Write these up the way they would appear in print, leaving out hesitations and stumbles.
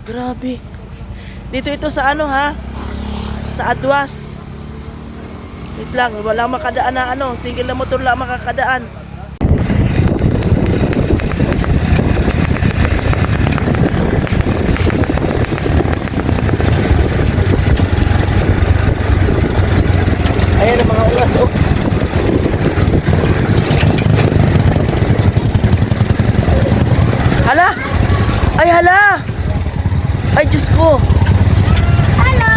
Grabe. Dito ito sa ano ha? Sa Adwas. Wait lang, walang makadaan na ano. Single na motor lang makakadaan. Ayan ang mga ulas oh. Hala! Ay hala! Ay Diyos ko! Hello!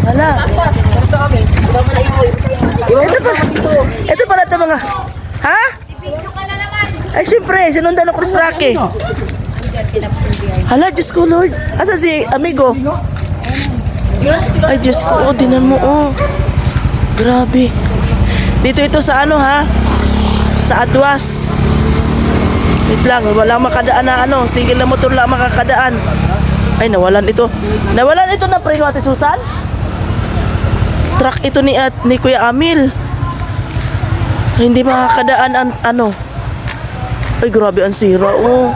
Hala! Kamusta kami? Wala mo na ikoy. Ito pala ito mga... Ha? Video ka na naman. Ay siyempre, sinundan ako ni Sprake. Hala, Diyos ko Lord. Asa si amigo? Ay Diyos ko, oh, dinan mo oh. Grabe. Dito ito sa ano ha? Sa Adwas. Wait lang, walang makadaan na ano. Single na motor lang makakadaan. Ay, nawalan ito. Nawalan ito na preno, Ate Susan? Truck ito ni Kuya Amil. Ay, hindi makakadaan ang ano. Ay, grabe ang sira, oh.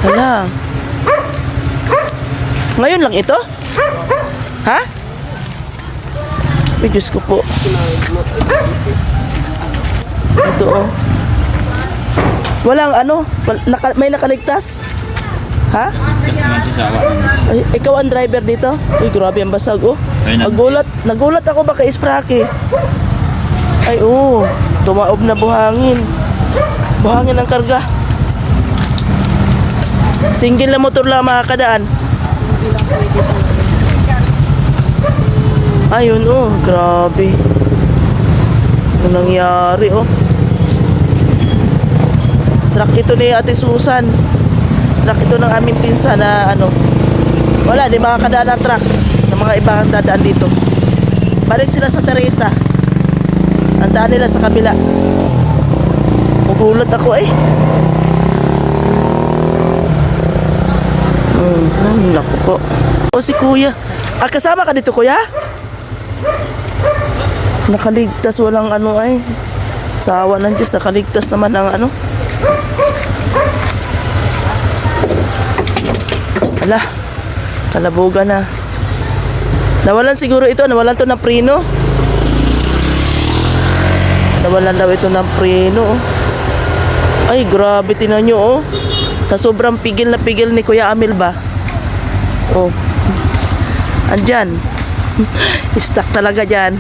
Hala. Ngayon lang ito? Ha? Ay, Diyos ko po. Ito, oh. Walang ano, may nakaligtas? Ha? Ay, ikaw ang driver dito? Uy, grabe ang basag oh. Nagulat ako baka Sprake. Ay, oh, tumaob na buhangin. Buhangin ang karga. Single na motor lang makakadaan. Ayun, oh, grabe. Ano nangyari, oh. Truck ito ni Ate Susan. Truck ito ng aming pinsa na ano. Wala, di makakadaan ang truck ng mga ibang dadaan dito. Balik sila sa Teresa. Ang daan nila sa kabila. Magulat ako eh. Naku po. O si Kuya. Ah, kasama ka dito Kuya? Nakaligtas, walang ano ay. Sa awa ng Diyos, nakaligtas naman ang ano. Ala, kalabugan na. Nawalan siguro ito, nawalan to ng preno. Nawalan daw ito ng preno. Ay, grabe, tinan nyo oh. Sa sobrang pigil na pigil ni Kuya Amil ba? Oh. Andyan. Stuck talaga dyan.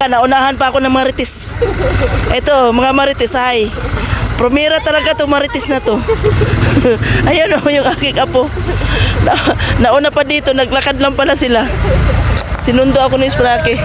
Naunahan pa ako ng marites. Ito, mga marites, hi. Promira talaga to marites na to. Ayun oh, yung aking apo. Nauna pa dito, naglakad lang pala sila. Sinundo ako ni Sprake.